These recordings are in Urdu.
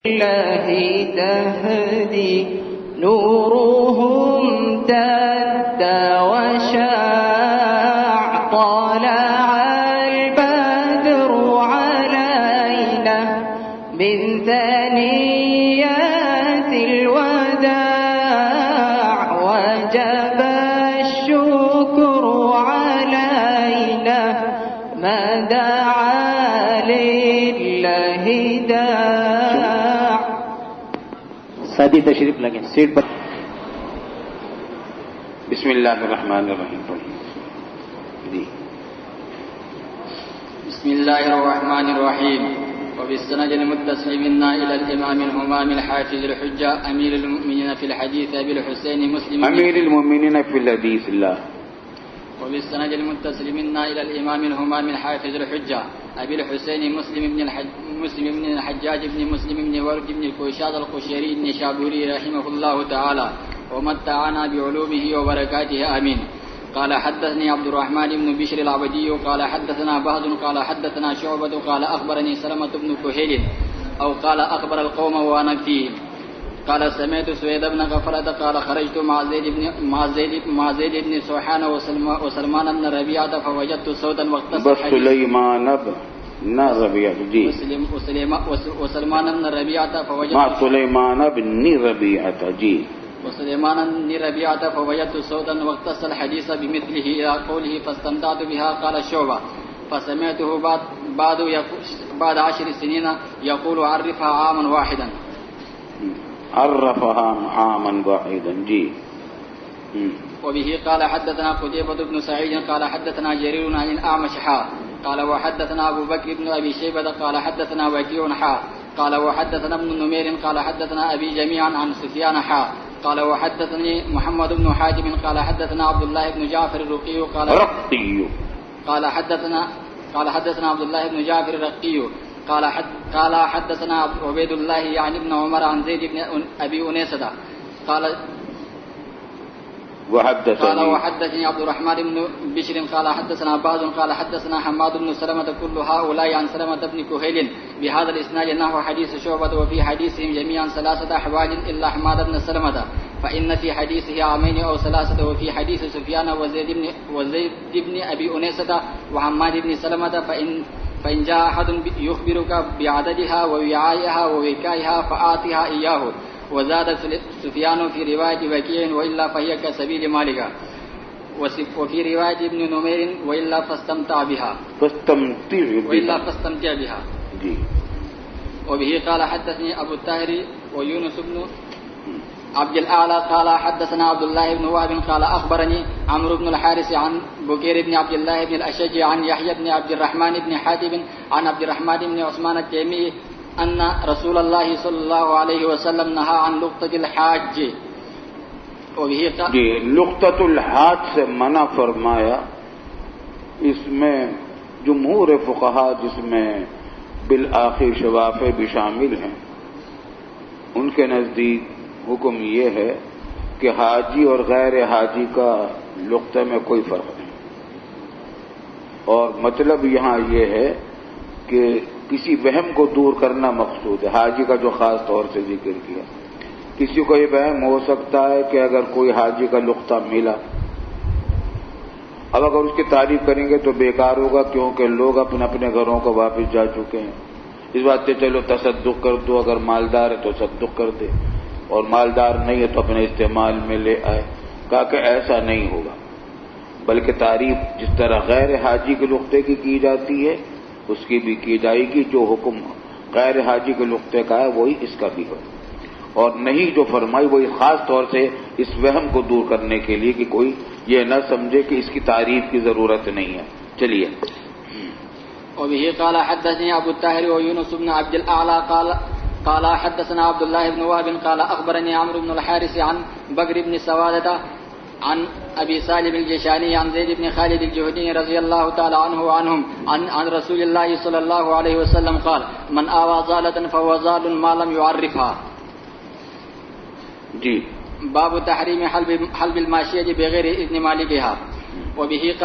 الله تهدي نورهم تد وشاع طلع البدر علينا من ثنيات الوداع وجب الشكر علينا ما دعا لله داع. ساتھی تشریف لگیں سیٹ پر. بسم اللہ الرحمن الرحیم. جی بسم الله الرحمن الرحيم. وبالسند المتصل منا إلى الإمام الهمام الحافظ الحجة أمير المؤمنين في الحديث أبي الحسين مسلم امیر المؤمنین فی الحدیث اللہ. وبالسند المتصل منا إلى الإمام الهمام الحافظ الحجة أبي الحسين مسلم بن الحجاج بن مسلم بن ورد بن الكوشاد القشيري النشابوري رحمه الله تعالى ومتعنا بعلومه وبركاته آمين. قال حدثني عبد الرحمن بن بشر العبدي قال حدثنا بهز قال حدثنا شعبة قال أخبرني سلمة بن كهيل أو قال أخبر القوم وأنا فيه. قال سمعت سويد بن غفلة قال خرجت مع زيد بن سوحان وسلمان بن ربيعة فوجدت صوتا واقتصر بس سلیمان بن ربیعہ. جی وسلمان بن ربيعة مع سلیمان بن ربیعہ. جی وسليمان بن ربيعة فوجدت صوتا واقتص الحديث بمثله إلى قوله فاستمتعت بها. قال الشعبة فسمعته بعد 10 سنين يقول عرفها عاما واحدا. عرفها عاما واحدا. جی وبه قال حدثنا قتيبة بن سعيد قال حدثنا جرير عن الأعمش قال وحدثنا أبو بكر بن أبي شيبة قال حدثنا وكيع قال وحدثنا ابن نمير قال حدثنا أبي جميعا عن سفيان قال وحدثني محمد بن حاتم قال حدثنا عبد الله بن جعفر الرقي قال حدثنا عبد الله بن جعفر الرقي قال حدثنا عبيد الله يعني ابن عمر عن زيد بن أبي أنيسة قال وحدثني عبد الرحمن بن بشر قال حدثنا باز قال حدثنا حماد بن سلمة كل هؤلاء عن سلمة بن كهيل بهذا الإسناد نحو حديث شعبة وفي حديثهم جميعا 3 أحوال إلا حماد بن سلمة فإن في حديثه عامين أو 3 وفي حديث سفيان وزيد بن أبي أنيسة وحماد بن سلمة فإن جاء أحد يخبرك بعددها ووعائها ووكائها فآتها إياه. وزاد سفيان في رواية وكيع وإلا فهي كسبيل مالك وفي رواية ابن نمير وإلا فاستمتع بها. جی وبه قال حدثني أبو الطاهر ويونس بن عبد الأعلى قال حدثنا عبد الله بن وهب قال أخبرني عمرو بن الحارث عن بكير بن عبد الله بن الأشج عن يحيى بن عبد الرحمن بن حاتم عن عبد الرحمن بن عثمان التيمي أن رسول الله صلى الله عليه وسلم نهى عن لقطة الحاج. جی لقطة الحاج سے منع فرمایا. اس میں جمہور فقہا جس میں بالآخر شوافع بھی شامل ہیں ان کے نزدیک حکم یہ ہے کہ حاجی اور غیر حاجی کا لقطے میں کوئی فرق نہیں. اور مطلب یہاں یہ ہے کہ کسی وہم کو دور کرنا مقصود ہے. حاجی کا جو خاص طور سے ذکر کیا, کسی کو یہ وہم ہو سکتا ہے کہ اگر کوئی حاجی کا لقطہ ملا, اب اگر اس کی تعریف کریں گے تو بیکار ہوگا کیونکہ لوگ اپنے اپنے گھروں کو واپس جا چکے ہیں. اس بات سے چلو تصدق کر دو, اگر مالدار ہے تو تصدق کر دے اور مالدار نہیں ہے تو اپنے استعمال میں لے آئے. کہا کہ ایسا نہیں ہوگا, بلکہ تعریف جس طرح غیر حاجی کے لقطے کی جاتی ہے اس کی بھی کی جائے گی. جو حکم غیر حاجی کے لقطے کا ہے وہی اس کا بھی ہو, اور نہیں جو فرمائی وہی خاص طور سے اس وہم کو دور کرنے کے لیے کہ کوئی یہ نہ سمجھے کہ اس کی تعریف کی ضرورت نہیں ہے. چلیے. وبه قال حدثني أبو الطاهر ويونس بن عبد الأعلى قال حدثنا عبد الله بن وهب قال أخبرني عمرو بن الحارث عن بكر بن سوادة عن أبي سالم الجشاني عن زيد بن خالد الجهني رضي الله تعالى عنه وعنهم عن رسول الله صلى الله عليه وسلم قال من آوى ضالة فهو ضال ما لم يعرفها. جی باب تحریم حلب الماشیة بغیر اذن مالکها. وبه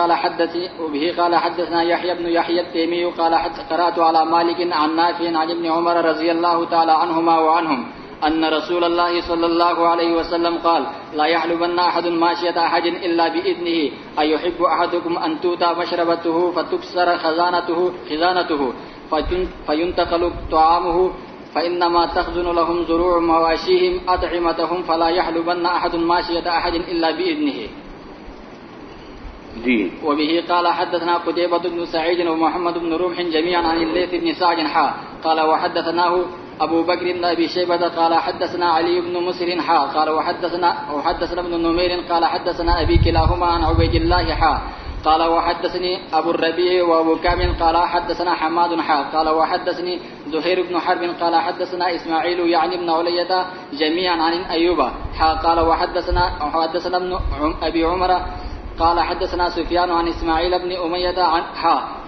قال حدثنا يحيى بن يحيى التيمي قال قرأت على مالك عن نافع عن ابن عمر رضي الله تعالى عنهما وعنهم أن رسول الله صلى الله عليه وسلم قال لا يحلبن أحد ماشية أحد إلا بإذنه أيحب أحدكم أن تؤتى مشربته فتكسر خزانته فينتقل طعامه فإنما تخزن لهم زروع مواشيهم أطعمتهم فلا يحلبن أحد ماشية أحد إلا بإذنه. جی. وبه قال حدثنا قتيبة بن سعيد ومحمد بن رمح جميعا عن الليث بن سعد قال وحدثناه أبو بكر بن أبي شيبة قال حدثنا علي بن مسر قال وحدثنا ابن نمير قال حدثنا أبي كلاهما عن عبيد الله قال وحدثني أبو الربيع وأبو كامل قال حدثنا حماد قال وحدثني زهير بن حرب قال حدثنا إسماعيل يعني بن علية جميعا عن أيوب قال وحدثنا ابن أبي عمر قال حدثنا سفيان عن إسماعيل بن أمية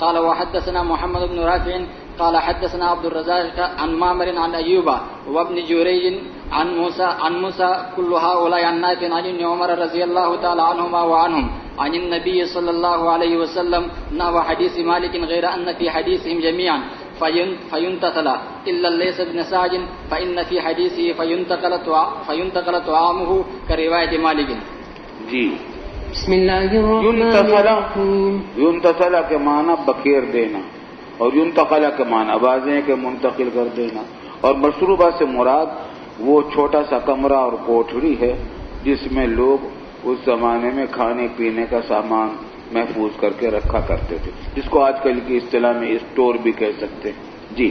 قال وحدثنا محمد بن رافع قال حدثنا عبد الرزاق عن معمر عن أيوب وابن جريج عن موسى كل هؤلاء عن نافع عن ابن عمر رضي الله تعالى عنهما وعنهم عن النبي صلى الله عليه وسلم نحو حديث مالك غير أن في حديثهم جميعا فينتقل إلا ليس بن سعد فإن في حديثه فينتقل طعامه كرواية مالك. جی. بسم اللہ الرحمن الرحیم. ينتقل کے معنی بکیر دینا اور ينتقل کے معنی آوازیں کے منتقل کر دینا. اور مشروبہ سے مراد وہ چھوٹا سا کمرہ اور کوٹھڑی ہے جس میں لوگ اس زمانے میں کھانے پینے کا سامان محفوظ کر کے رکھا کرتے تھے، جس کو آج کل کی اصطلاح میں اسٹور بھی کہہ سکتے ہیں. جی.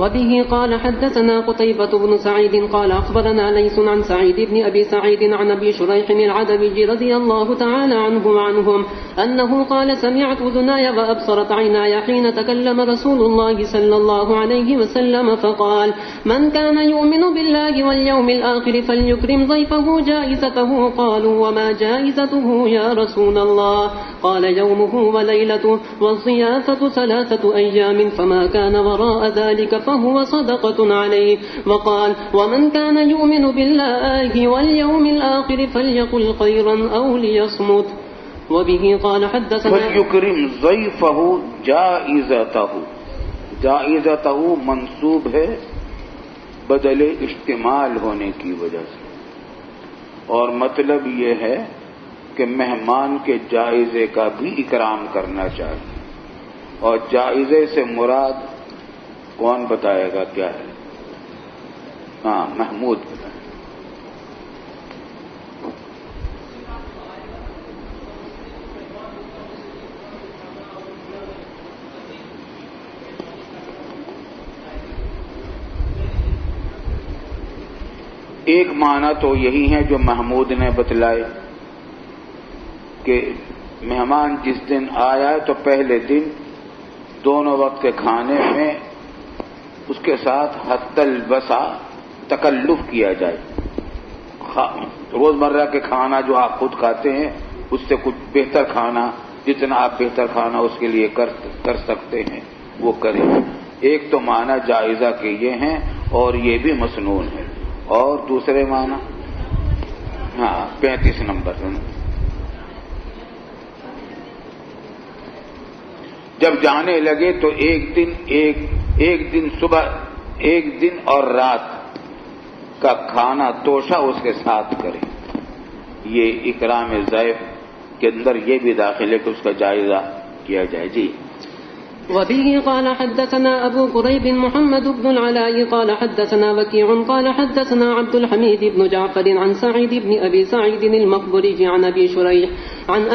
وبه قال حدثنا قتيبة بن سعيد قال أخبرنا ليس عن سعيد بن أبي سعيد عن أبي شريح العدوي رضي الله تعالى عنه وعنهم أنه قال سمعت أذناي وأبصرت عيناي حين تكلم رسول الله صلى الله عليه وسلم فقال من كان يؤمن بالله واليوم الآخر فليكرم ضيفه جائزته. قالوا وما جائزته يا رسول الله؟ قال يومه وليلته والضيافة 3 أيام فما كان وراء ذلك فهو صدقة عليه. وقال ومن كان يؤمن بالله واليوم الآخر فليقل خيرا أو ليصمت. وبه قال حدثنا فليكرم ضيفه جائزته. جائزته منصوب ہے بدل اشتمال ہونے کی وجہ سے، اور مطلب یہ ہے کہ مہمان کے جائزے کا بھی اکرام کرنا چاہیے. اور جائزے سے مراد کون بتائے گا کیا ہے؟ ہاں، محمود بتائے. ایک معنی تو یہی ہے جو محمود نے بتلائے کہ مہمان جس دن آیا ہے تو پہلے دن دونوں وقت کے کھانے میں اس کے ساتھ حد الوسع تکلف کیا جائے. روزمرہ کے کھانا جو آپ خود کھاتے ہیں اس سے کچھ بہتر کھانا، جتنا آپ بہتر کھانا اس کے لیے کر سکتے ہیں وہ کریں. ایک تو معنی جائزہ کے یہ ہیں اور یہ بھی مسنون ہے. اور دوسرے معنی 35 نمبر جب جانے لگے تو ایک دن صبح، ایک دن اور رات کا کھانا توشہ اس کے ساتھ کرے. یہ اکرام ضیف کے اندر یہ بھی داخل ہے کہ اس کا جائزہ کیا جائے. جی. وبه قال حدثنا أبو قريب محمد بن العلاء قال حدثنا وكيع قال حدثنا عبد الحميد بن جعفر عن سعيد بن أبي سعيد المقبري عن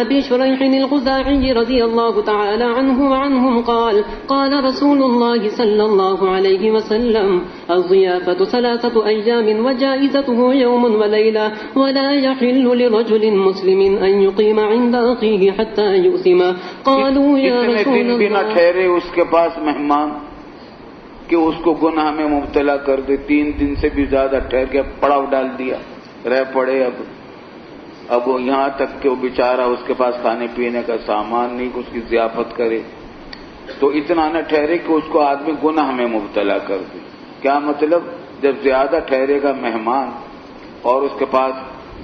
أبي شريح الخزاعي رضي الله تعالى عنه وعنهم قال قال رسول الله صلى الله عليه وسلم الضيافة 3 أيام وجائزته يوم وليلة ولا يحل لرجل مسلم أن يقيم عند أخيه حتى يؤثم. قالوا يا رسول الله اس کے پاس مہمان کہ اس کو گناہ میں مبتلا کر دے. 3 دن سے بھی زیادہ ٹھہر کے پڑاؤ ڈال دیا، رہ پڑے. اب وہ یہاں تک کہ وہ بیچارہ اس کے پاس کھانے پینے کا سامان نہیں کہ اس کی ضیافت کرے، تو اتنا نہ ٹھہرے کہ اس کو آدمی گناہ میں مبتلا کر دے. کیا مطلب؟ جب زیادہ ٹھہرے گا مہمان اور اس کے پاس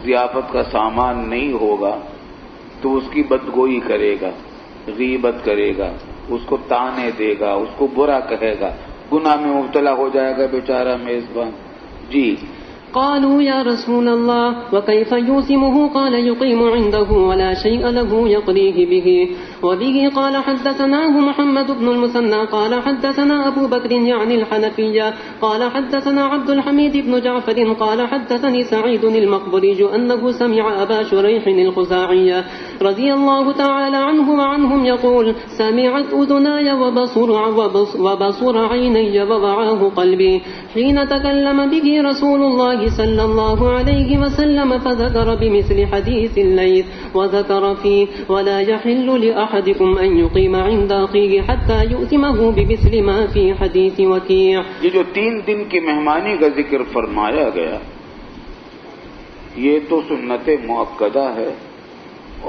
ضیافت کا سامان نہیں ہوگا تو اس کی بدگوئی کرے گا، غیبت کرے گا، اس کو تانے دے گا، اس کو برا کہے گا، گناہ میں مبتلا ہو جائے گا بیچارہ میزبان. جی. قالوا يا رسول الله وكيف يوسمه قال يقيم عنده ولا شيء له يقضيه به. وبه قال حدثناه محمد بن المثنى قال حدثنا أبو بكر يعني الحنفية قال حدثنا عبد الحميد بن جعفر قال حدثني سعيد المقبري أنه سمع أبا شريح الخزاعي رضي الله تعالى عنه وعنهم يقول سمعت أذناي وبصر عيني ووعاه قلبي حين تكلم به رسول الله صلى الله عليه وسلم فذكر بمثل حديث الليث وذكر فيه ولا يحل لأحدكم أن يقيم عند أخيه حتى يؤتمه بمثل ما في حديث وكيع. یہ جو 3 دن کی مہمانی کا ذکر فرمایا گیا یہ تو سنت مؤکدہ ہے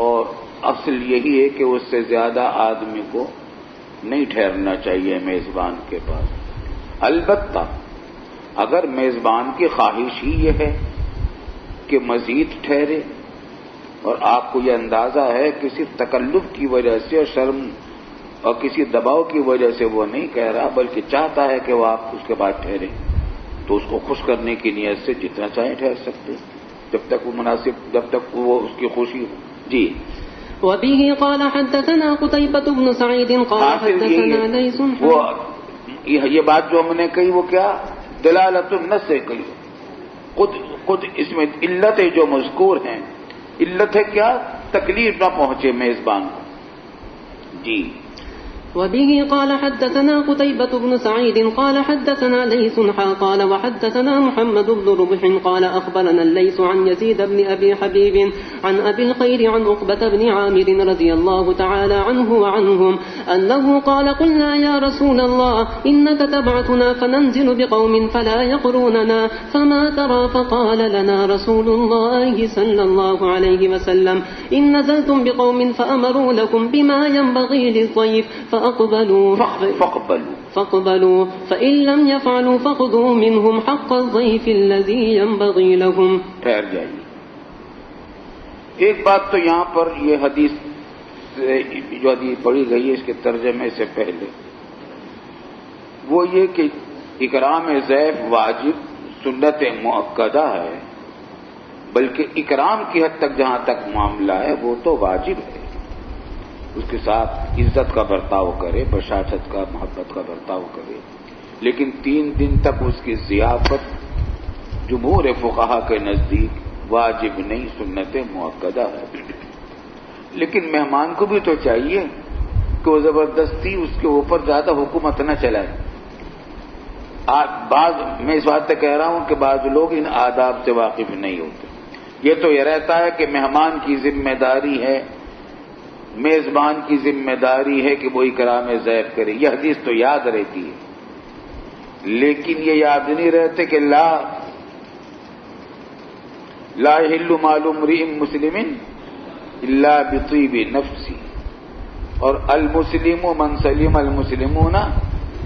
اور اصل یہی ہے کہ اس سے زیادہ آدمی کو نہیں ٹھہرنا چاہیے میزبان کے پاس. البتہ اگر میزبان کی خواہش ہی یہ ہے کہ مزید ٹھہرے اور آپ کو یہ اندازہ ہے کہ صرف تکلف کی وجہ سے اور شرم اور کسی دباؤ کی وجہ سے وہ نہیں کہہ رہا بلکہ چاہتا ہے کہ وہ آپ اس کے بعد ٹھہریں تو اس کو خوش کرنے کی نیت سے جتنا چاہیں ٹھہر سکتے جب تک وہ مناسب، جب تک وہ اس کی خوشی ہو. جی. وبه قال حدثنا قتيبة بن سعيد قال حدثنا ليس. وہ یہ بات جو ہم نے کہی وہ کیا دلالت النص سے کہی. خود اس میں علتیں جو مذکور ہیں، علت ہے کیا تکلیف نہ پہنچے میزبان کو. جی. وبه قال حدثنا قتيبة بن سعيد قال حدثنا ليث قال وحدثنا محمد بن ربح قال أخبرنا الليث عن يزيد بن أبي حبيب عن أبي الخير عن عقبة بن عامر رضي الله تعالى عنه وعنهم أنه قال قلنا يا رسول الله إنك تبعثنا فننزل بقوم فلا يقروننا فما ترى فقال لنا رسول الله صلى الله عليه وسلم إن نزلتم بقوم فأمروا لكم بما ينبغي للضيف فاقبلوا فإن لم يفعلوا فخذوا منهم حق الضيف الذي ينبغي لهم. ٹھہر جائیے. ایک بات تو یہاں پر یہ حدیث جو حدیث پڑھی گئی ہے اس کے ترجمے سے پہلے وہ یہ کہ اکرام ضیف واجب سنت مؤکدہ ہے بلکہ اکرام کی حد تک جہاں تک معاملہ ہے وہ تو واجب ہے. اس کے ساتھ عزت کا برتاؤ کرے، بشاشت کا، محبت کا برتاؤ کرے، لیکن 3 دن تک اس کی ضیافت جمہور فقہا کے نزدیک واجب نہیں، سنت مؤکدہ ہے. لیکن مہمان کو بھی تو چاہیے کہ وہ زبردستی اس کے اوپر زیادہ حکومت نہ چلائے. میں اس بات سے کہہ رہا ہوں کہ بعض لوگ ان آداب سے واقف نہیں ہوتے. یہ تو یہ رہتا ہے کہ مہمان کی ذمہ داری ہے، میزبان کی ذمہ داری ہے کہ وہ اکرام ضیف کرے. یہ حدیث تو یاد رہتی ہے لیکن یہ یاد نہیں رہتے کہ لا يحل مال امرئ مسلم الا بطیب نفسی اور المسلم من سلم المسلمون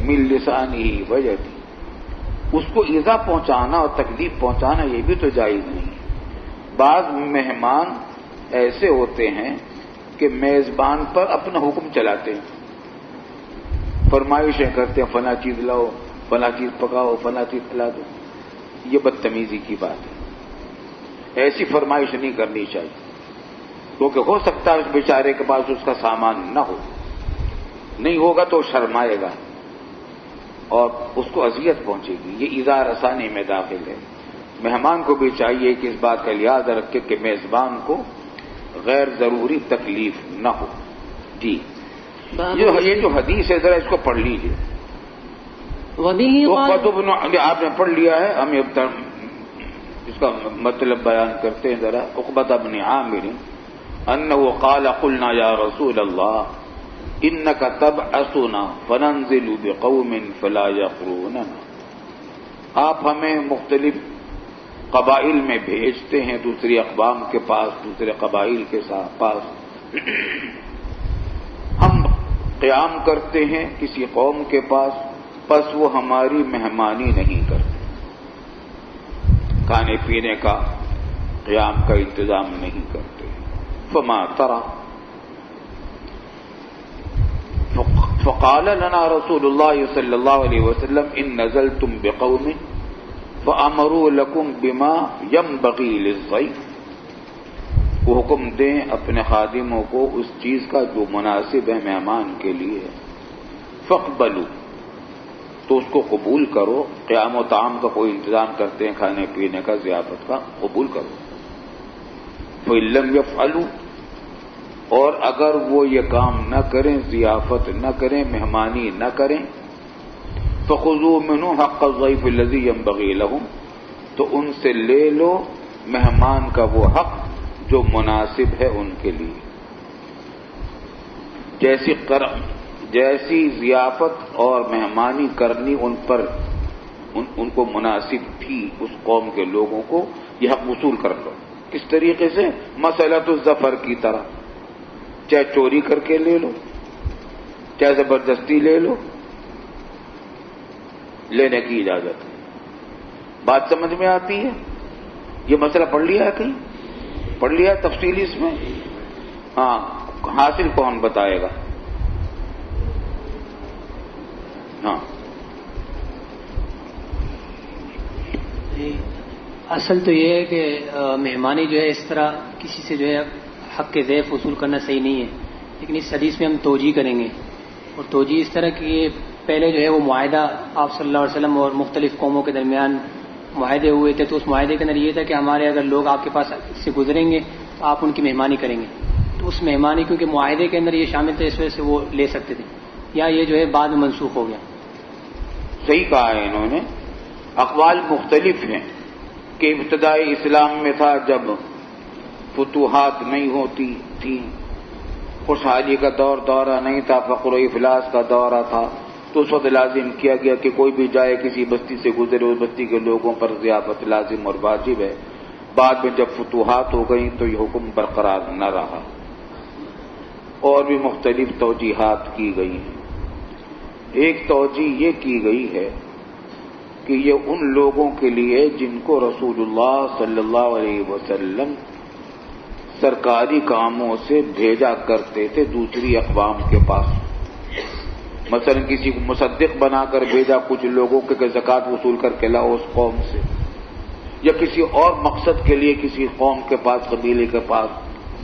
من لسانہ ویدہ. اس کو ایذا پہنچانا اور تکلیف پہنچانا یہ بھی تو جائز نہیں. بعض مہمان ایسے ہوتے ہیں کہ میزبان پر اپنا حکم چلاتے ہیں، فرمائشیں کرتے ہیں فلاں چیز لاؤ، فلاں چیز پکاؤ، فلاں چیز کھلا دو. یہ بدتمیزی کی بات ہے، ایسی فرمائش نہیں کرنی چاہیے کیونکہ ہو سکتا ہے اس بیچارے کے پاس اس کا سامان نہ ہو، نہیں ہوگا تو شرمائے گا اور اس کو اذیت پہنچے گی. یہ اظہار رسانی میں داخل ہے. مہمان کو بھی چاہیے کہ اس بات کا لحاظ رکھے کہ میزبان کو غیر ضروری تکلیف نہ ہو. جی. یہ جو حدیث ہے ذرا اس کو پڑھ لیجیے. آپ نے پڑھ لیا ہے، ہم اس کا مطلب بیان کرتے ہیں ذرا. عقبہ بن عامر انہ قال قلنا یا رسول اللہ انک تبعثنا فننزل بقوم فلا یقروننا. آپ ہمیں مختلف قبائل میں بھیجتے ہیں، دوسری اقوام کے پاس، دوسرے قبائل کے پاس. ہم قیام کرتے ہیں کسی قوم کے پاس، پس وہ ہماری مہمانی نہیں کرتے، کھانے پینے کا قیام کا انتظام نہیں کرتے. فما ترى فقال لنا رسول اللہ صلی اللہ علیہ وسلم ان نزلتم بقوم فامروا لكم بما ينبغي للضيف، وہ حکم دیں اپنے خادموں کو اس چیز کا جو مناسب ہے مہمان کے لیے، فاقبلوا، تو اس کو قبول کرو. قیام و طعام کا کوئی انتظام کرتے ہیں، کھانے پینے کا، ضیافت کا، قبول کرو. فإن لم يفعلوا، اور اگر وہ یہ کام نہ کریں، ضیافت نہ کریں، مہمانی نہ کریں، فخذوا منه حق الضيف الذي ينبغي لهم، تو ان سے لے لو مہمان کا وہ حق جو مناسب ہے ان کے لیے. جیسی ضیافت اور مہمانی کرنی ان پر ان کو مناسب تھی اس قوم کے لوگوں کو، یہ حق وصول کر لو. کس طریقے سے؟ مسئلۃ الظفر کی طرح، چاہے چوری کر کے لے لو، چاہے زبردستی لے لو، لینے کی اجازت ہے. بات سمجھ میں آتی ہے؟ یہ مسئلہ پڑھ لیا ہے کہیں؟ پڑھ لیا ہے تفصیلی اس میں؟ ہاں، حاصل کون بتائے گا؟ ہاں، اصل تو یہ ہے کہ مہمانی جو ہے اس طرح کسی سے جو ہے حق کے ضیف وصول کرنا صحیح نہیں ہے، لیکن اس حدیث میں ہم توجیہ کریں گے. اور توجیہ اس طرح کہ پہلے جو ہے وہ معاہدہ آپ صلی اللہ علیہ وسلم اور مختلف قوموں کے درمیان معاہدے ہوئے تھے، تو اس معاہدے کے اندر یہ تھا کہ ہمارے اگر لوگ آپ کے پاس سے گزریں گے تو آپ ان کی مہمانی کریں گے. تو اس مہمانی کیونکہ معاہدے کے اندر یہ شامل تھا، اس وجہ سے وہ لے سکتے تھے. یا یہ جو ہے بعد میں منسوخ ہو گیا. صحیح کہا ہے انہوں نے. اقوال مختلف ہیں کہ ابتدائی اسلام میں تھا جب فتوحات نہیں ہوتی تھی، خوشحالی کا دورہ نہیں تھا، فقر و افلاس کا دورہ تھا، تو اس وقت لازم کیا گیا کہ کوئی بھی جائے کسی بستی سے گزرے اس بستی کے لوگوں پر ضیافت لازم اور واجب ہے. بعد میں جب فتوحات ہو گئیں تو یہ حکم برقرار نہ رہا، اور بھی مختلف توجیحات کی گئی ہیں. ایک توجیہ یہ کی گئی ہے کہ یہ ان لوگوں کے لیے جن کو رسول اللہ صلی اللہ علیہ وسلم سرکاری کاموں سے بھیجا کرتے تھے دوسری اقوام کے پاس. مثلا کسی کو مصدق بنا کر بھیجا کچھ لوگوں کے زکوٰۃ وصول کر کے لاؤ اس قوم سے، یا کسی اور مقصد کے لیے کسی قوم کے پاس، قبیلے کے پاس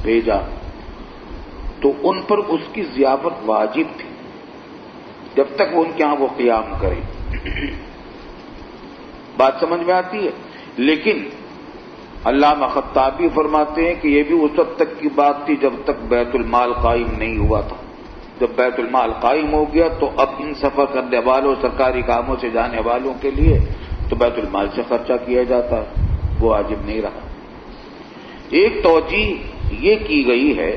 بھیجا، تو ان پر اس کی ضیافت واجب تھی جب تک وہ ان کے ہاں وہ قیام کریں. بات سمجھ میں آتی ہے؟ لیکن علامہ خطابی فرماتے ہیں کہ یہ بھی اس وقت تک کی بات تھی جب تک بیت المال قائم نہیں ہوا تھا. جب بیت المال قائم ہو گیا تو اب ان سفر کرنے والوں، سرکاری کاموں سے جانے والوں کے لیے تو بیت المال سے خرچہ کیا جاتا ہے، وہ واجب نہیں رہا. ایک توجیہ یہ کی گئی ہے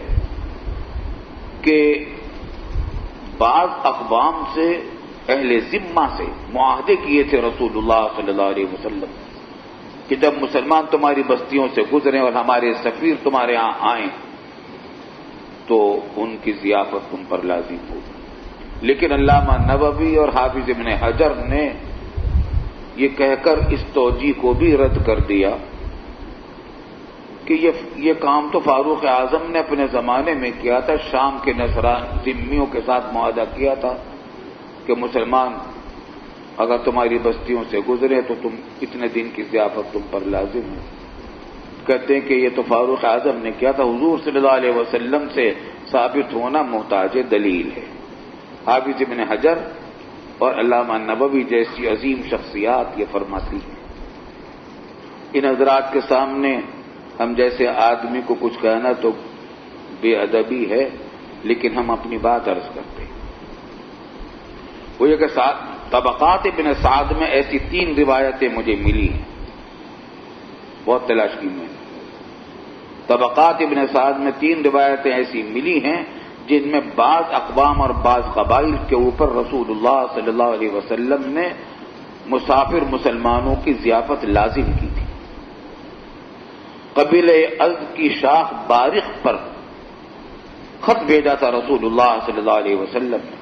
کہ بعض اقوام سے، اہل ذمہ سے معاہدے کیے تھے رسول اللہ صلی اللہ علیہ وسلم کہ جب مسلمان تمہاری بستیوں سے گزریں اور ہمارے سفیر تمہارے ہاں آئیں تو ان کی ضیافت تم پر لازم ہوگی. لیکن علامہ نووی اور حافظ ابن حجر نے یہ کہہ کر اس توجیہ کو بھی رد کر دیا کہ یہ کام تو فاروق اعظم نے اپنے زمانے میں کیا تھا. شام کے ذمیوں کے ساتھ معاہدہ کیا تھا کہ مسلمان اگر تمہاری بستیوں سے گزرے تو تم اتنے دن کی ضیافت تم پر لازم ہے. کہتے ہیں کہ یہ تو فاروق اعظم نے کیا تھا، حضور صلی اللہ علیہ وسلم سے ثابت ہونا محتاج دلیل ہے. حافظ ابن حجر اور علامہ نووی جیسی عظیم شخصیات یہ فرماتی ہیں. ان حضرات کے سامنے ہم جیسے آدمی کو کچھ کہنا تو بے ادبی ہے، لیکن ہم اپنی بات عرض کرتے ہیں. وہ یہ کہ طبقات ابن سعد میں ایسی 3 روایتیں مجھے ملی ہیں، بہت تلاش کی میں نے. طبقات ابن سعد میں 3 روایتیں ایسی ملی ہیں جن میں بعض اقوام اور بعض قبائل کے اوپر رسول اللہ صلی اللہ علیہ وسلم نے مسافر مسلمانوں کی ضیافت لازم کی تھی. قبیلہ ازد کی شاخ بارق پر خط بھیجا تھا رسول اللہ صلی اللہ علیہ وسلم نے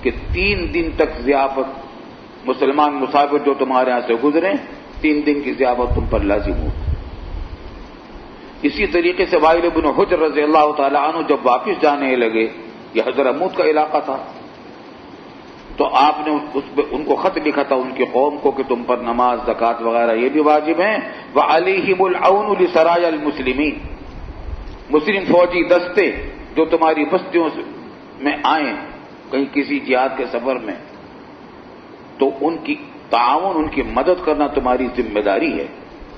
کہ 3 دن تک ضیافت، مسلمان مسافر جو تمہارے یہاں سے گزریں 3 دن کی ضیافت تم پر لازم ہو. اسی طریقے سے وائل بن حجر رضی اللہ تعالی عنہ جب واپس جانے لگے یہ حضرموت کا علاقہ تھا. تو آپ نے ان کو خط لکھا تھا ان کی قوم کو کہ تم پر نماز، زکوٰۃ وغیرہ یہ بھی واجب ہیں. وعلیہم العون لسرایا المسلمین، مسلم فوجی دستے جو تمہاری بستیوں میں آئیں کہیں کسی جہاد کے سفر میں، تو ان کی تعاون، ان کی مدد کرنا تمہاری ذمہ داری ہے.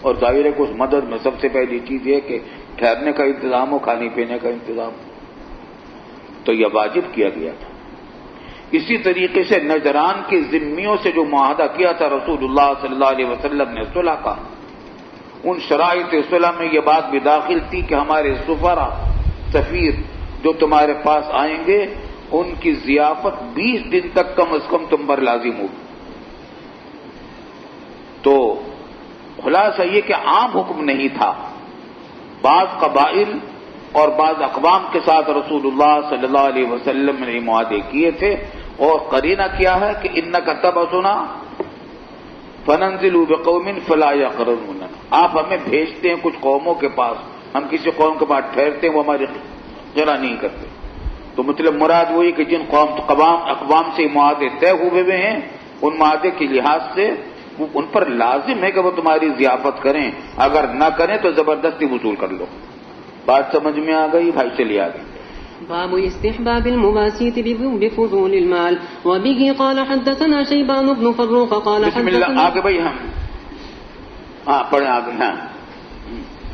اور ظاہر ہے کہ اس مدد میں سب سے پہلی چیز یہ کہ ٹھہرنے کا انتظام ہو، کھانے پینے کا انتظام ہو. تو یہ واجب کیا گیا تھا. اسی طریقے سے نجران کے ذمیوں سے جو معاہدہ کیا تھا رسول اللہ صلی اللہ علیہ وسلم نے صلح کا، ان شرائط صلح میں یہ بات بھی داخل تھی کہ ہمارے سفرا، سفیر جو تمہارے پاس آئیں گے ان کی ضیافت 20 دن تک کم از کم تم پر لازم ہوگی. تو خلاصہ یہ کہ عام حکم نہیں تھا، بعض قبائل اور بعض اقوام کے ساتھ رسول اللہ صلی اللہ علیہ وسلم نے معاہدے کیے تھے. اور قرینہ کیا ہے کہ انک تبعثنا فننزل بقوم فلا یقرون، آپ ہمیں بھیجتے ہیں کچھ قوموں کے پاس، ہم کسی قوم کے پاس ٹھہرتے ہیں وہ ہماری قرا نہیں کرتے. تو مطلب مراد وہی کہ جن اقوام سے معاہدے طے ہوئے ہیں ان معاہدے کے لحاظ سے ان پر لازم ہے کہ وہ تمہاری ضیافت کریں، اگر نہ کریں تو زبردستی وصول کر لو. بات سمجھ میں آ گئی بھائی؟ چلیے آگے. باب استحباب المواسية بفضول المال. وبه قال حدثنا شيبان بن فروخ قال بسم اللہ. آگے بھائی ہم پڑھیں آگے. ہاں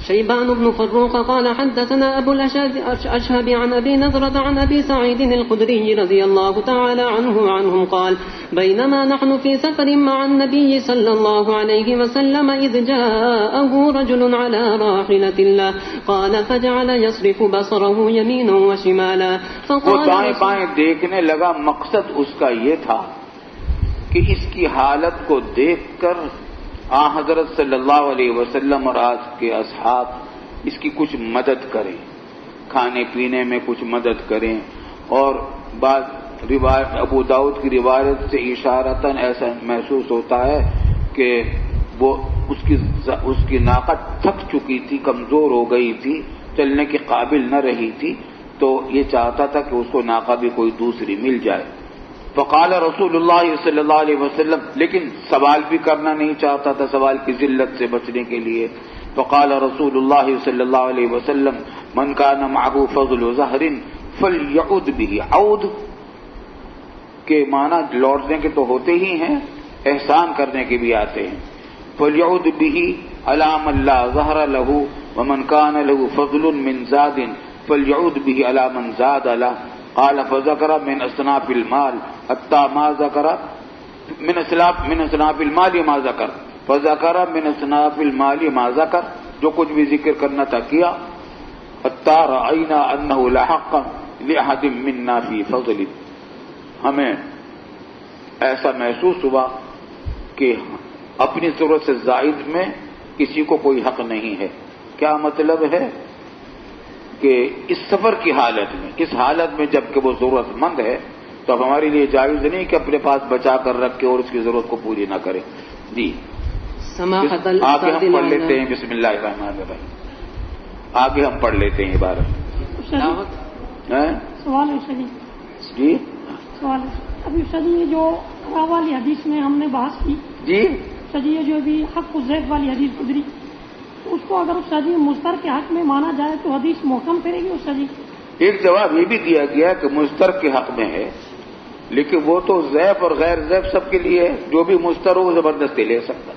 شيبان بن فروخ قال حدثنا أبو الأشهب عن أبي نضرة عن أبي سعيد الخدري رضي الله تعالى عنهم قال بينما نحن في سفر مع النبي صلى الله عليه وسلم إذ جاءه رجل على راحلة الله قال فجعل يصرف بصره يمينا وشمالا وہ دائیں بائیں دیکھنے لگا. مقصد اس کا یہ تھا کہ اس کی حالت کو دیکھ کر حضرت صلی اللہ علیہ وسلم اور آج کے اصحاب اس کی کچھ مدد کریں، کھانے پینے میں کچھ مدد کریں. اور بعض روایت ابو داؤد کی روایت سے اشارتاً ایسا محسوس ہوتا ہے کہ وہ اس کی ناقہ تھک چکی تھی، کمزور ہو گئی تھی، چلنے کے قابل نہ رہی تھی، تو یہ چاہتا تھا کہ اس کو ناقہ بھی کوئی دوسری مل جائے. فقال رسول اللہ صلی اللہ علیہ وسلم، لیکن سوال بھی کرنا نہیں چاہتا تھا سوال کی ذلت سے بچنے کے لیے. فقال رسول اللہ صلی اللہ علیہ وسلم من کان معه فضل ظہر فلیعد به. عود کے معنی لوٹنے کے تو ہوتے ہی ہیں، احسان کرنے کے بھی آتے ہیں. فلیعد به علی من لا ظہر له ومن کان له فضل من زاد فلیعد به علی من زاد له. قال فذكر من اصناف المال حتى ما ذكر من اصناف المال ما ذكر فذكر من اصناف المال ما ذكر، جو کچھ بھی ذکر کرنا تھا کیا. حتى رأينا انه لحق لأحد منا في فضل، ہمیں ایسا محسوس ہوا کہ اپنی ضرورت سے زائد میں کسی کو کوئی حق نہیں ہے. کیا مطلب ہے کہ اس سفر کی حالت میں، اس حالت میں جب کہ وہ ضرورت مند ہے تو اب ہمارے لیے جائز نہیں کہ اپنے پاس بچا کر رکھے اور اس کی ضرورت کو پوری نہ کرے. جی آگے ہم پڑھ لیتے ہیں. بسم اللہ الرحمن الرحیم. آگے ہم پڑھ لیتے ہیں عبارت. سوال ہے جی سوال ابھی یہ جو قضا والی حدیث میں ہم نے بحث کی، جی یہ جو ابھی حق الزیف والی حدیث گزری، اس کو اگر اس مستر کے حق میں مانا جائے تو حدیث محکم پھرے گی اس ایک جواب یہ بھی دیا گیا کہ مستر کے حق میں ہے، لیکن وہ تو زیف اور غیر زیف سب کے لیے ہے. جو بھی مستر ہو وہ زبردستی لے سکتا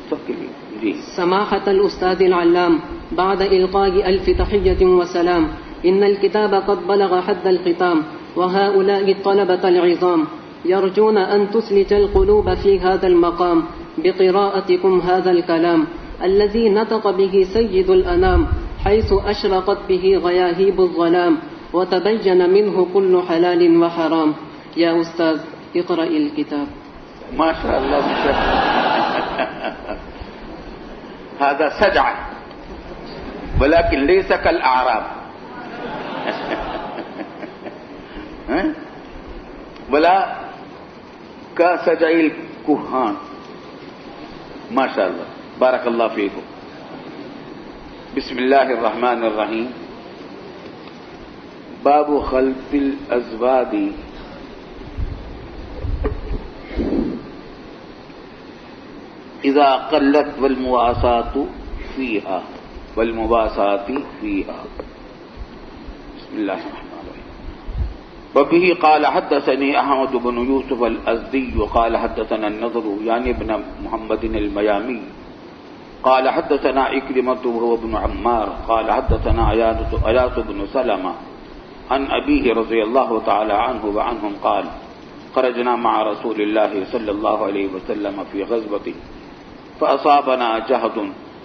سب کے لیے. جی سماحة الأستاذ العلام، بعد إلقاء ألف تحية وسلام، إن الكتاب قد بلغ حد الختام، وهؤلاء الطلبة العظام يرجون أن تسلج القلوب في هذا المقام بقراءتكم هذا الكلام الذي نطق به سيد الأنام، حيث أشرقت به غياهيب الظلام وتبين منه كل حلال وحرام. يا أستاذ اقرأ الكتاب. ما شاء الله. هذا سجع ولكن ليس كالأعراب ولا كسجع الكهان. ما شاء الله بارك الله فيكم. بسم الله الرحمن الرحيم. باب خلط الازواد اذا قلت والمواسات فيها والمباسات فيها. بسم الله الرحمن الرحيم. وبه قال حدثني احمد بن يوسف الازدي قال حدثنا النضر يعني ابن محمد الميامي قال حدثنا إكرمة وهو ابن عمار قال حدثنا عياض بن سلمة عن أبيه رضي الله تعالى عنه وعنهم قال خرجنا مع رسول الله صلى الله عليه وسلم في غزوة فأصابنا جهد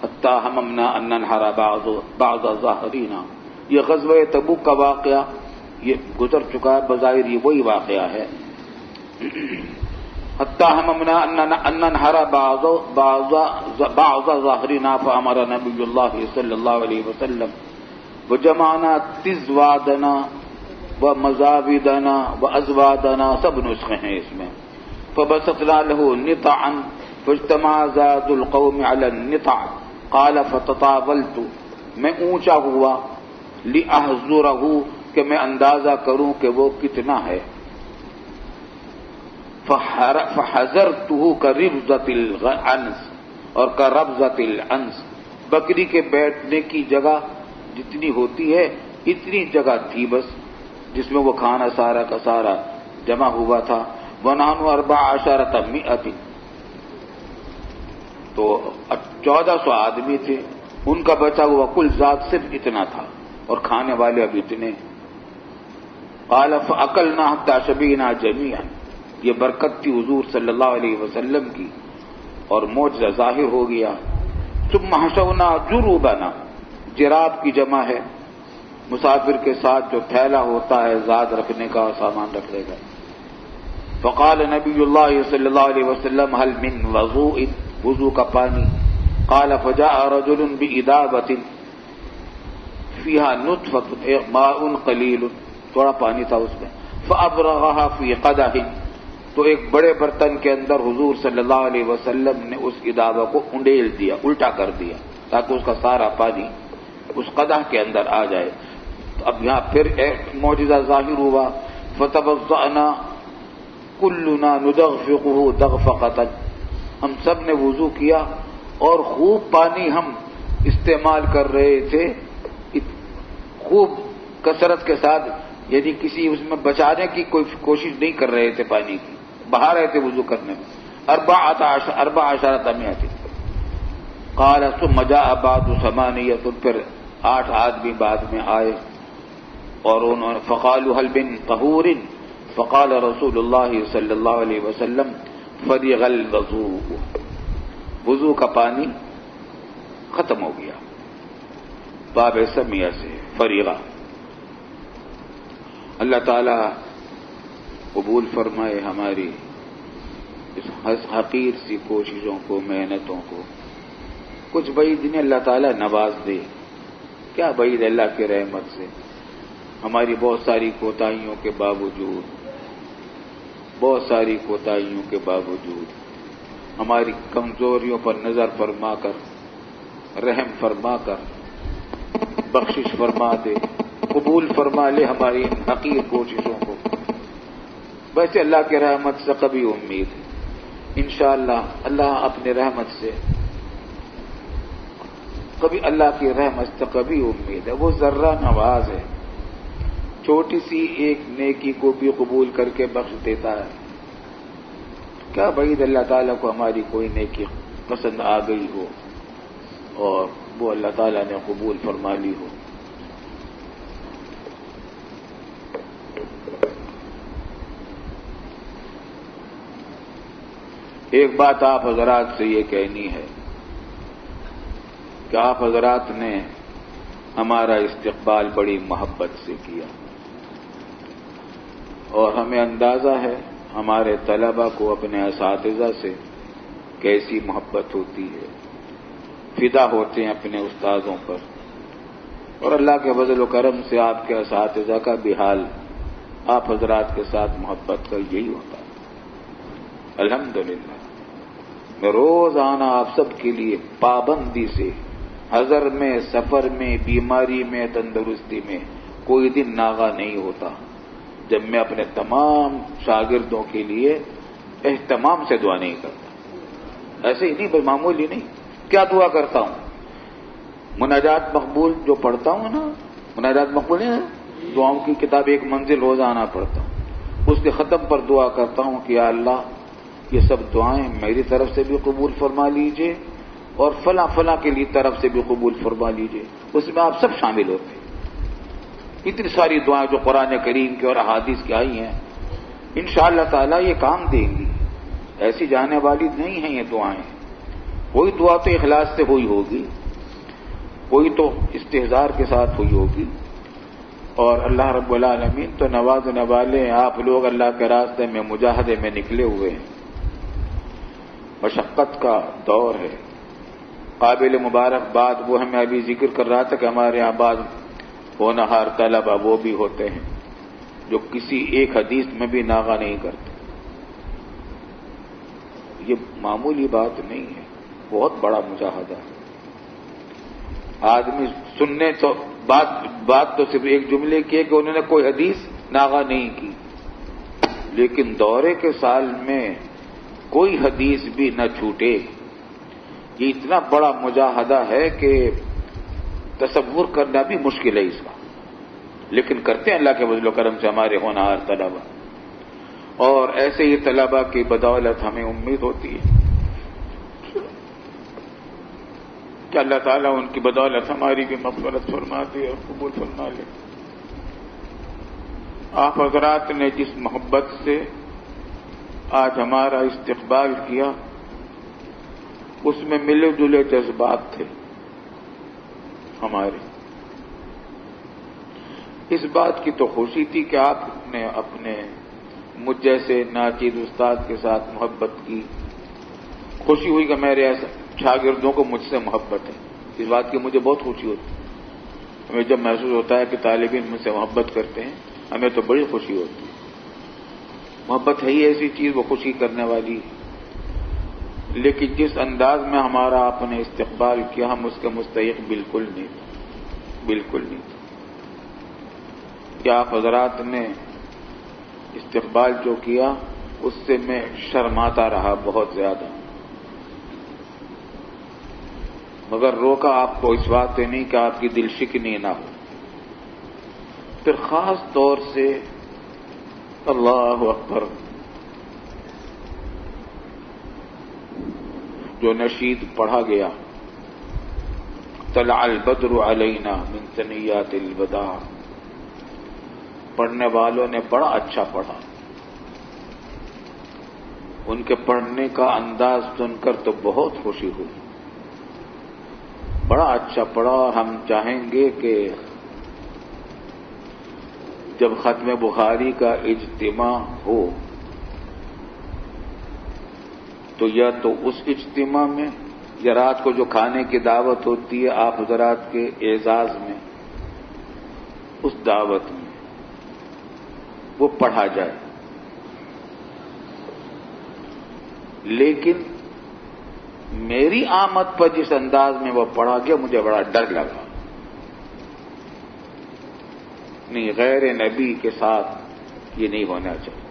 حتى هممنا أن ننحر بعض ظاهرنا. یہ غزوہ تبوک کا واقعہ یہ گزر چکا ہے، بظاہر یہ وہی واقعہ ہے. حتى هممنا أن ننحر بعض ظهرنا فأمر نبي الله صلى الله عليه وسلم وجمعنا تزوادنا ومزابدنا وأزوادنا سب نسخے ہیں اس میں. فبسطنا له نطعا فاجتمع زاد القوم على النطع قال فتطاولت میں اونچا ہوا لأحذره کہ میں اندازہ کروں کہ وہ کتنا ہے. فحذرته كربزة العنز اور كربزة العنز بکری کے بیٹھنے کی جگہ جتنی ہوتی ہے اتنی جگہ تھی بس جس میں وہ کھانا سارا کا سارا جمع ہوا تھا. ونحن 1400 تو 1400 آدمی تھے، ان کا بچا ہوا کل ذات صرف اتنا تھا اور کھانے والے اب اتنے. قال فأكلنا حتى شبعنا جميعا. یہ برکت تھی حضور صلی اللہ علیہ وسلم کی اور معجزہ ظاہر ہو گیا. ثم حشونا جروبنا جراب کی جمع ہے مسافر کے ساتھ جو تھیلا ہوتا ہے زاد رکھنے کا اور سامان رکھنے کا. فقال نبی اللہ صلی اللہ علیہ وسلم هل من وضوء وضو کا پانی. قال فجاء رجل بإدابة فيها نطفة ماء قليل تھوڑا پانی تھا اس میں. فأبرغها في قدح تو ایک بڑے برتن کے اندر حضور صلی اللہ علیہ وسلم نے اس ادابہ کو انڈیل دیا، الٹا کر دیا تاکہ اس کا سارا پانی اس قدح کے اندر آ جائے. تو اب یہاں پھر ایک معجزہ ظاہر ہوا. فتوضأنا كلنا ندغفقه دغفقة ہم سب نے وضو کیا اور خوب پانی ہم استعمال کر رہے تھے، خوب کثرت کے ساتھ، یعنی کسی اس میں بچانے کی کوئی کوشش نہیں کر رہے تھے، پانی کی بہا رہے تھے وضو کرنے میں. 14 قال ثم جاء بعد 8 پھر 8 آدمی بعد میں آئے اور انہوں نے فقالوا هل من طهور فقال رسول اللہ صلی اللہ علیہ وسلم فرغ الوضوء وضو کا پانی ختم ہو گیا. باب سمیہ سے فریغا. اللہ تعالی قبول فرمائے ہماری اس حقیر سی کوششوں کو، محنتوں کو. کچھ بعید نے اللہ تعالیٰ نواز دے. کیا بعید اللہ کی رحمت سے ہماری بہت ساری کوتاہیوں کے باوجود ہماری کمزوریوں پر نظر فرما کر رحم فرما کر بخشش فرما دے، قبول فرما لے ہماری ان حقیر کوششوں کو. ویسے اللہ کی رحمت سے کبھی امید ہے انشاءاللہ. اللہ اپنے رحمت سے کبھی اللہ کی رحمت سے کبھی امید ہے. وہ ذرہ نواز ہے، چھوٹی سی ایک نیکی کو بھی قبول کر کے بخش دیتا ہے. کیا بعید اللہ تعالیٰ کو ہماری کوئی نیکی پسند آ گئی ہو اور وہ اللہ تعالیٰ نے قبول فرما لی ہو. ایک بات آپ حضرات سے یہ کہنی ہے کہ آپ حضرات نے ہمارا استقبال بڑی محبت سے کیا اور ہمیں اندازہ ہے ہمارے طلبہ کو اپنے اساتذہ سے کیسی محبت ہوتی ہے، فدا ہوتے ہیں اپنے استاذوں پر. اور اللہ کے فضل و کرم سے آپ کے اساتذہ کا بھی حال آپ حضرات کے ساتھ محبت کا یہی ہوتا ہے. الحمدللہ میں روزانہ آپ سب کے لیے پابندی سے حضر میں، سفر میں، بیماری میں، تندرستی میں کوئی دن ناغا نہیں ہوتا جب میں اپنے تمام شاگردوں کے لیے اہتمام سے دعا نہیں کرتا. ایسے ہی نہیں، بس معمولی نہیں. کیا دعا کرتا ہوں؟ مناجات مقبول جو پڑھتا ہوں نا، مناجات مقبول ہے، دعاؤں کی کتاب ایک منزل روزانہ پڑھتا ہوں. اس کے ختم پر دعا کرتا ہوں کہ یا اللہ یہ سب دعائیں میری طرف سے بھی قبول فرما لیجئے اور فلاں فلاں کے لیے طرف سے بھی قبول فرما لیجئے. اس میں آپ سب شامل ہوتے ہیں. اتنی ساری دعائیں جو قرآن کریم کی اور احادیث کی آئی ہیں، انشاءاللہ تعالیٰ یہ کام دیں گی. ایسی جانے والی نہیں ہیں یہ دعائیں. کوئی دعا تو اخلاص سے ہوئی ہوگی، کوئی تو استحضار کے ساتھ ہوئی ہوگی، اور اللہ رب العالمین تو نوازنے والے ہیں. آپ لوگ اللہ کے راستے میں مجاہدے میں نکلے ہوئے ہیں. مشقت کا دور ہے. قابل مبارکباد وہ ہمیں ابھی ذکر کر رہا تھا کہ ہمارے یہاں بعض ہونہار طلبہ وہ بھی ہوتے ہیں جو کسی ایک حدیث میں بھی ناغا نہیں کرتے. یہ معمولی بات نہیں ہے، بہت بڑا مجاہدہ ہے. آدمی سننے تو بات تو صرف ایک جملے کی ہے کہ انہوں نے کوئی حدیث ناغا نہیں کی، لیکن دورے کے سال میں کوئی حدیث بھی نہ چھوٹے. یہ اتنا بڑا مجاہدہ ہے کہ تصور کرنا بھی مشکل ہے اس کا، لیکن کرتے ہیں اللہ کے فضل و کرم سے ہمارے ہونہار طلبہ. اور ایسے ہی طلبہ کی بدولت ہمیں امید ہوتی ہے کہ اللہ تعالیٰ ان کی بدولت ہماری بھی مغفرت فرما دے اور قبول فرما لے. آپ حضرات نے جس محبت سے آج ہمارا استقبال کیا، اس میں ملے جلے جذبات تھے ہمارے. اس بات کی تو خوشی تھی کہ آپ نے اپنے مجھ جیسے ناچیز استاد کے ساتھ محبت کی. خوشی ہوئی کہ میرے ایسے شاگردوں کو مجھ سے محبت ہے. اس بات کی مجھے بہت خوشی ہوتی ہے. ہمیں جب محسوس ہوتا ہے کہ طالب علم مجھ سے محبت کرتے ہیں، ہمیں تو بڑی خوشی ہوتی ہے. محبت ہے ہی ایسی چیز وہ خوشی کرنے والی. لیکن جس انداز میں ہمارا آپ نے استقبال کیا، ہم اس کے مستحق بالکل نہیں، بالکل نہیں. کیا آپ حضرات نے استقبال جو کیا اس سے میں شرماتا رہا بہت زیادہ، مگر روکا آپ کو اس بات سے نہیں کہ آپ کی دل شکنی نہ ہو. پھر خاص طور سے اللہ اکبر جو نشید پڑھا گیا، طلع البدر علینا من ثنیات الوداع، پڑھنے والوں نے بڑا اچھا پڑھا. ان کے پڑھنے کا انداز سن کر تو بہت خوشی ہوئی. بڑا اچھا پڑھا. اور ہم چاہیں گے کہ جب ختم بخاری کا اجتماع ہو تو یا تو اس اجتماع میں یا رات کو جو کھانے کی دعوت ہوتی ہے آپ حضرات کے اعزاز میں، اس دعوت میں وہ پڑھا جائے. لیکن میری آمد پر جس انداز میں وہ پڑھا گیا مجھے بڑا ڈر لگا. نہیں، غیر نبی کے ساتھ یہ نہیں ہونا چاہیے.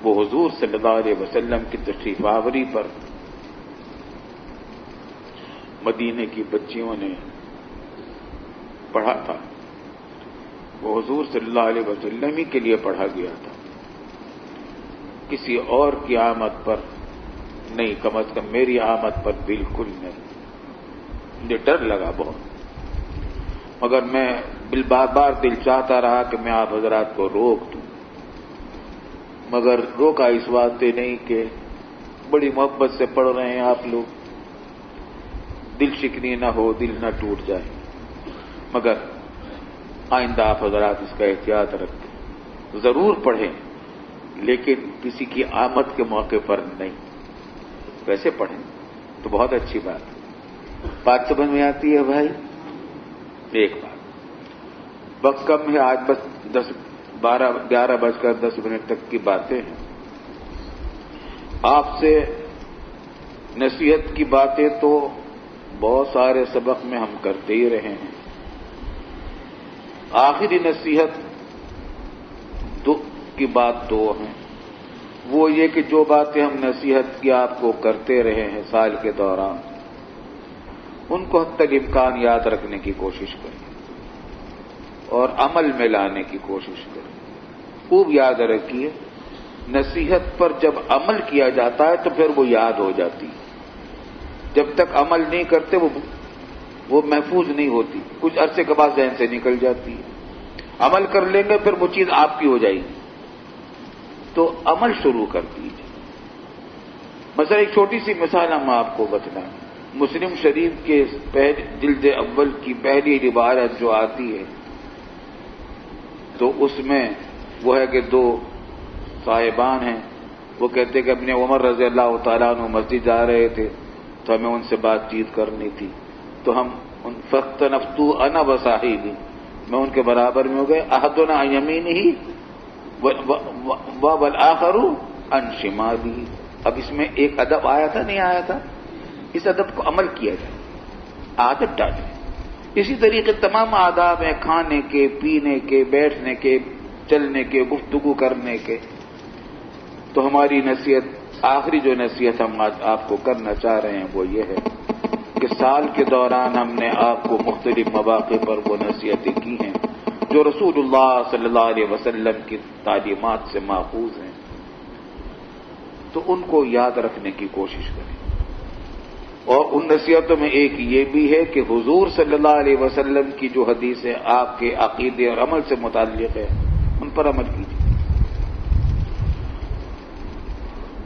وہ حضور صلی اللہ علیہ وسلم کی تشریف آوری پر مدینے کی بچیوں نے پڑھا تھا. وہ حضور صلی اللہ علیہ وسلم ہی کے لیے پڑھا گیا تھا، کسی اور کی آمد پر نہیں، کم از کم میری آمد پر بالکل نہیں. مجھے ڈر لگا بہت، مگر میں بار بار دل چاہتا رہا کہ میں آپ حضرات کو روک دوں، مگر روکا اس واسطے نہیں کہ بڑی محبت سے پڑھ رہے ہیں آپ لوگ، دل شکنی نہ ہو، دل نہ ٹوٹ جائے. مگر آئندہ آپ حضرات اس کا احتیاط رکھیں، ضرور پڑھیں لیکن کسی کی آمد کے موقع پر نہیں. ویسے پڑھیں تو بہت اچھی بات ہے. بات سمجھ میں آتی ہے بھائی؟ ایک بات، وقت کم ہے آج، بس 11:10 تک کی باتیں ہیں. آپ سے نصیحت کی باتیں تو بہت سارے سبق میں ہم کرتے ہی رہے ہیں، آخری نصیحت کی بات دو ہیں، وہ یہ کہ جو باتیں ہم نصیحت کی آپ کو کرتے رہے ہیں سال کے دوران، ان کو حتی الامکان یاد رکھنے کی کوشش کریں اور عمل میں لانے کی کوشش کریں۔ خوب یاد رکھیے، نصیحت پر جب عمل کیا جاتا ہے تو پھر وہ یاد ہو جاتی ہے، جب تک عمل نہیں کرتے وہ محفوظ نہیں ہوتی، کچھ عرصے کے بعد ذہن سے نکل جاتی ہے۔ عمل کر لیں گے پھر وہ چیز آپ کی ہو جائے گی، تو عمل شروع کر دیجیے۔ مثلا ایک چھوٹی سی مثال ہم آپ کو بتلائیں، مسلم شریف کے جلد اول کی پہلی عبارت جو آتی ہے تو اس میں وہ ہے کہ دو صاحبان ہیں، وہ کہتے کہ اپنے عمر رضی اللہ تعالیٰ عنہ مسجد جا رہے تھے تو ہمیں ان سے بات چیت کرنی تھی، تو ہم فاختنفتو انا وصاحبی، میں ان کے برابر میں ہو گئے، احدنا عن یمینہ والآخر عن شمالہ۔ اب اس میں ایک ادب آیا تھا نہیں آیا تھا، اس ادب کو عمل کیا جائے، عادت ڈالیں۔ اسی طریقے تمام آداب ہیں، کھانے کے، پینے کے، بیٹھنے کے، چلنے کے، گفتگو کرنے کے۔ تو ہماری نصیحت، آخری جو نصیحت ہم آج آپ کو کرنا چاہ رہے ہیں وہ یہ ہے کہ سال کے دوران ہم نے آپ کو مختلف مواقع پر وہ نصیحتیں کی ہیں جو رسول اللہ صلی اللہ علیہ وسلم کی تعلیمات سے ماخوذ ہیں، تو ان کو یاد رکھنے کی کوشش کریں۔ اور ان نصیحتوں میں ایک یہ بھی ہے کہ حضور صلی اللہ علیہ وسلم کی جو حدیثیں آپ کے عقیدے اور عمل سے متعلق ہے ان پر عمل کیجیے۔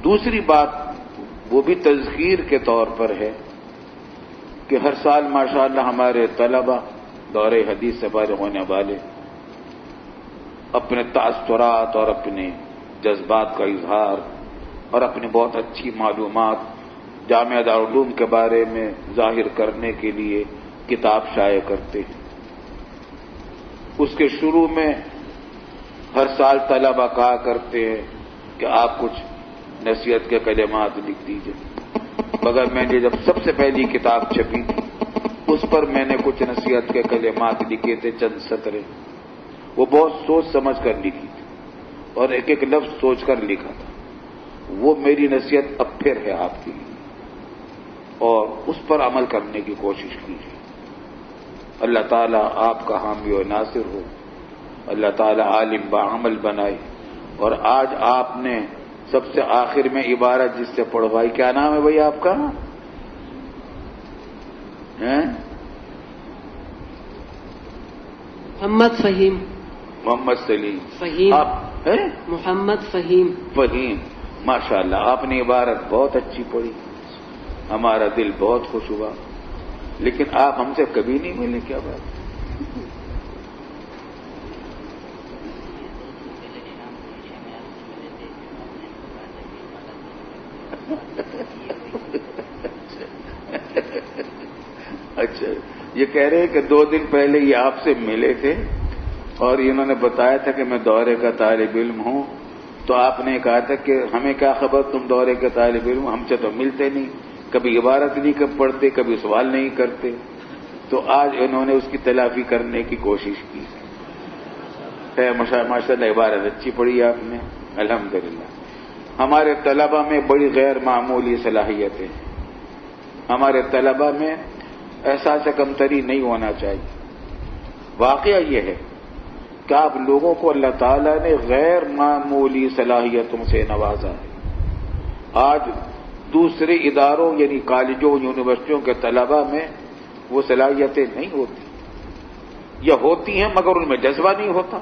دوسری بات وہ بھی تذکیر کے طور پر ہے کہ ہر سال ماشاءاللہ ہمارے طلبہ دورہ حدیث سے فارغ ہونے والے اپنے تاثرات اور اپنے جذبات کا اظہار اور اپنی بہت اچھی معلومات جامعہ دارالعلوم کے بارے میں ظاہر کرنے کے لیے کتاب شائع کرتے ہیں۔ اس کے شروع میں ہر سال طلبہ کہا کرتے ہیں کہ آپ کچھ نصیحت کے کلمات لکھ دیجیے، مگر میں نے جب سب سے پہلی کتاب چھپی تھی اس پر میں نے کچھ نصیحت کے کلمات لکھے تھے، چند سطریں، وہ بہت سوچ سمجھ کر لکھی تھی اور ایک ایک لفظ سوچ کر لکھا تھا۔ وہ میری نصیحت اب پھر ہے آپ کے لیے، اور اس پر عمل کرنے کی کوشش کیجیے۔ اللہ تعالیٰ آپ کا حامی و ناصر ہو، اللہ تعالیٰ عالم بعمل بنائے۔ اور آج آپ نے سب سے آخر میں عبارت جس سے پڑھوائی، کیا نام ہے بھائی آپ کا؟ محمد فہیم۔ محمد سلیم فہیم آپ ہیں؟ محمد فہیم۔ فہیم، ماشاءاللہ آپ نے عبارت بہت اچھی پڑھی، ہمارا دل بہت خوش ہوا، لیکن آپ ہم سے کبھی نہیں ملے، کیا بات؟ اچھا، یہ کہہ رہے ہیں کہ 2 دن پہلے یہ آپ سے ملے تھے اور انہوں نے بتایا تھا کہ میں دورے کا طالب علم ہوں، تو آپ نے کہا تھا کہ ہمیں کیا خبر تم دورے کے طالب علم، ہم سے تو ملتے نہیں، کبھی عبارت نہیں پڑھتے، کبھی سوال نہیں کرتے، تو آج انہوں نے اس کی تلافی کرنے کی کوشش کی ہے۔ ماشاءاللہ عبارت اچھی پڑھی آپ نے، الحمدللہ۔ ہمارے طلبہ میں بڑی غیر معمولی صلاحیتیں ہیں، ہمارے طلبہ میں احساس کمتری نہیں ہونا چاہیے۔ واقعہ یہ ہے کہ آپ لوگوں کو اللہ تعالیٰ نے غیر معمولی صلاحیتوں سے نوازا ہے۔ آج دوسرے اداروں یعنی کالجوں یونیورسٹیوں کے طلبہ میں وہ صلاحیتیں نہیں ہوتی، یا ہوتی ہیں مگر ان میں جذبہ نہیں ہوتا۔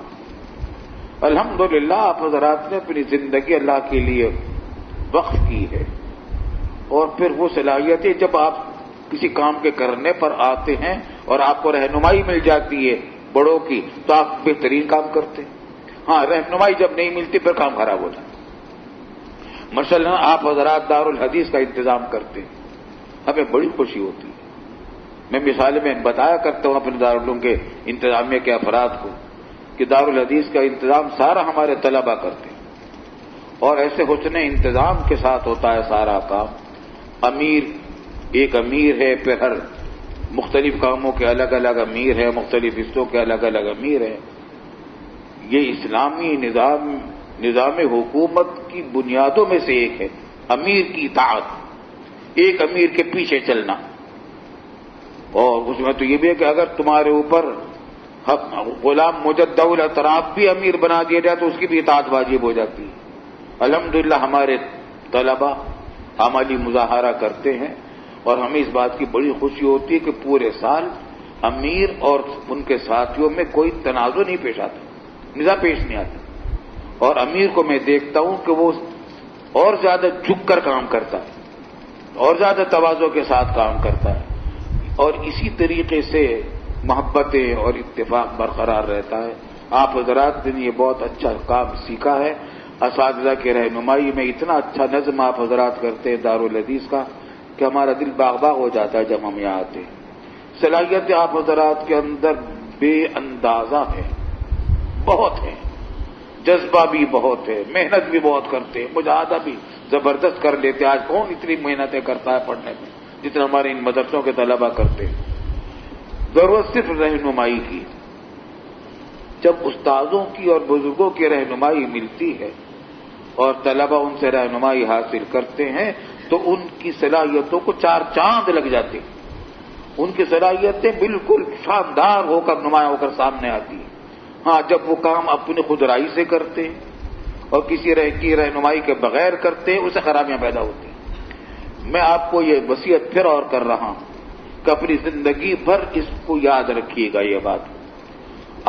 الحمدللہ آپ حضرات نے اپنی زندگی اللہ کے لیے وقف کی ہے، اور پھر وہ صلاحیتیں جب آپ کسی کام کے کرنے پر آتے ہیں اور آپ کو رہنمائی مل جاتی ہے بڑوں کی تو آپ بہترین کام کرتے ہیں۔ ہاں، رہنمائی جب نہیں ملتی پھر کام خراب ہو جاتا۔ مثلا آپ حضرات دارالحدیث کا انتظام کرتے ہیں، ہمیں بڑی خوشی ہوتی ہے۔ میں مثال میں بتایا کرتا ہوں اپنے دارالعلوم کے انتظامیہ کے افراد کو کہ دارالحدیث کا انتظام سارا ہمارے طلبہ کرتے ہیں، اور ایسے حسن انتظام کے ساتھ ہوتا ہے سارا کام۔ ایک امیر ہے، پھر ہر مختلف کاموں کے الگ الگ امیر ہیں، مختلف حصوں کے الگ الگ امیر ہیں. یہ اسلامی نظام حکومت کی بنیادوں میں سے ایک ہے، امیر کی اطاعت، ایک امیر کے پیچھے چلنا. اور اس میں تو یہ بھی ہے کہ اگر تمہارے اوپر غلام مجدد الاطراف بھی امیر بنا دیا جائے تو اس کی بھی اطاعت واجب ہو جاتی ہے. الحمدللہ ہمارے طلبہ عملی مظاہرہ کرتے ہیں اور ہمیں اس بات کی بڑی خوشی ہوتی ہے کہ پورے سال امیر اور ان کے ساتھیوں میں کوئی تنازع نہیں پیش آتا، نزاع پیش نہیں آتا. اور امیر کو میں دیکھتا ہوں کہ وہ اور زیادہ جھک کر کام کرتا ہے اور زیادہ تواضع کے ساتھ کام کرتا ہے، اور اسی طریقے سے محبتیں اور اتفاق برقرار رہتا ہے. آپ حضرات نے یہ بہت اچھا کام سیکھا ہے. اساتذہ کی رہنمائی میں اتنا اچھا نظم آپ حضرات کرتے ہیں دارالحدیث کا کہ ہمارا دل باغ باغ ہو جاتا ہے جب ہم یہاں آتے ہیں. صلاحیت آپ حضرات کے اندر بے اندازہ ہے، بہت ہے، جذبہ بھی بہت ہے، محنت بھی بہت کرتے ہیں، مجاہدہ بھی زبردست کر لیتے. آج کون اتنی محنتیں کرتا ہے پڑھنے میں جتنا ہمارے ان مدرسوں کے طلبہ کرتے ہیں. ضرورت صرف رہنمائی کی. جب استاذوں کی اور بزرگوں کی رہنمائی ملتی ہے اور طلبہ ان سے رہنمائی حاصل کرتے ہیں تو ان کی صلاحیتوں کو چار چاند لگ جاتے ہیں. ان کی صلاحیتیں بالکل شاندار ہو کر نمایاں ہو کر سامنے آتی ہیں. ہاں، جب وہ کام اپنی خودرائی سے کرتے ہیں اور کسی کی رہنمائی کے بغیر کرتے ہیں اسے خرابیاں پیدا ہوتی ہیں. میں آپ کو یہ وصیت پھر اور کر رہا ہوں کہ اپنی زندگی بھر اس کو یاد رکھیے گا. یہ بات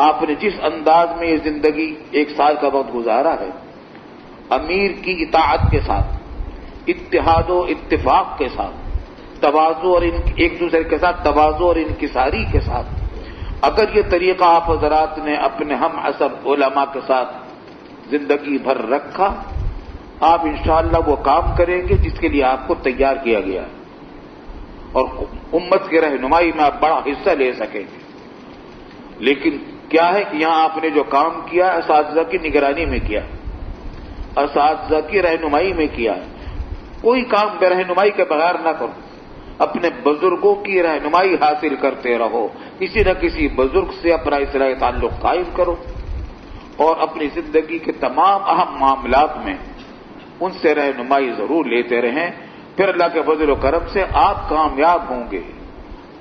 آپ نے جس انداز میں یہ زندگی 1 سال کا وقت گزارا ہے، امیر کی اطاعت کے ساتھ، اتحاد و اتفاق کے ساتھ، تواضع اور ایک دوسرے کے ساتھ تواضع اور انکساری کے ساتھ، اگر یہ طریقہ آپ حضرات نے اپنے ہم عصر علماء کے ساتھ زندگی بھر رکھا، آپ انشاءاللہ وہ کام کریں گے جس کے لیے آپ کو تیار کیا گیا ہے اور امت کی رہنمائی میں آپ بڑا حصہ لے سکیں گے. لیکن کیا ہے کہ یہاں آپ نے جو کام کیا اساتذہ کی نگرانی میں کیا، اساتذہ کی رہنمائی میں کیا ہے. کوئی کام بے رہنمائی کے بغیر نہ کرو. اپنے بزرگوں کی رہنمائی حاصل کرتے رہو. کسی نہ کسی بزرگ سے اپنا اصلاحی تعلق قائم کرو اور اپنی زندگی کے تمام اہم معاملات میں ان سے رہنمائی ضرور لیتے رہیں. پھر اللہ کے فضل و کرم سے آپ کامیاب ہوں گے،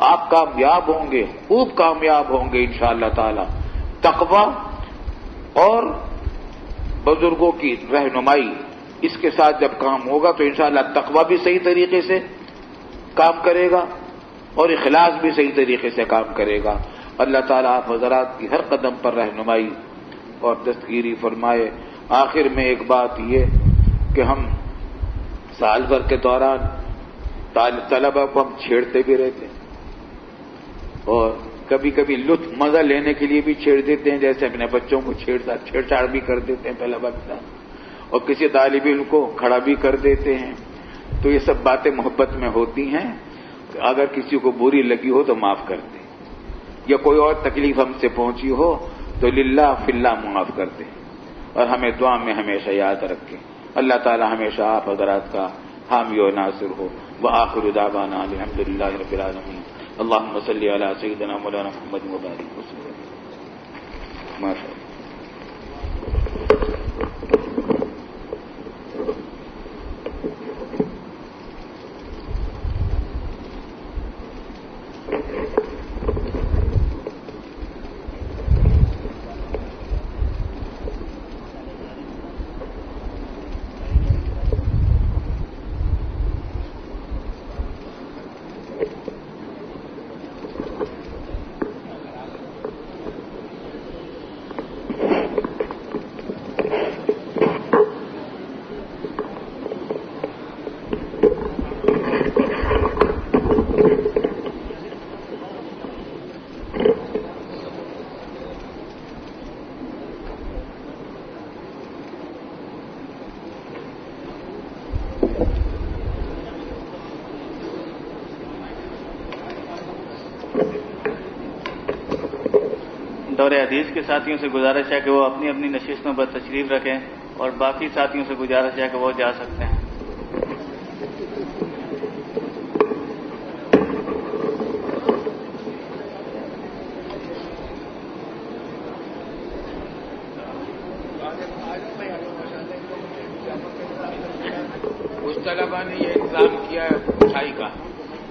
آپ کامیاب ہوں گے، خوب کامیاب ہوں گے انشاءاللہ تعالی. تقویٰ اور بزرگوں کی رہنمائی اس کے ساتھ جب کام ہوگا تو انشاءاللہ تقویٰ بھی صحیح طریقے سے کام کرے گا اور اخلاص بھی صحیح طریقے سے کام کرے گا. اللہ تعالیٰ آپ حضرات کی ہر قدم پر رہنمائی اور دستگیری فرمائے. آخر میں ایک بات یہ کہ ہم سال بھر کے دوران طلبہ کو ہم چھیڑتے بھی رہتے ہیں اور کبھی کبھی لطف مزہ لینے کے لیے بھی چھیڑ دیتے ہیں، جیسے اپنے بچوں کو چھیڑ چھاڑ بھی کر دیتے ہیں طلبہ کے ساتھ، اور کسی طالب علم کو کھڑا بھی کر دیتے ہیں. تو یہ سب باتیں محبت میں ہوتی ہیں. اگر کسی کو بری لگی ہو تو معاف کر دیں، یا کوئی اور تکلیف ہم سے پہنچی ہو تو للہ فی اللہ معاف کر دیں اور ہمیں دعا میں ہمیشہ یاد رکھیں. اللہ تعالی ہمیشہ آپ حضرات کا حامی و ناصر ہو. وآخر دعوانا الحمدللہ رب العالمین. اللهم صل على سيدنا مولانا محمد وبارك وسلم. ما شاء الله. دور حدیث کے ساتھیوں سے گزارش ہے کہ وہ اپنی اپنی نشستوں پر تشریف رکھیں اور باقی ساتھیوں سے گزارش ہے کہ وہ جا سکتے ہیں.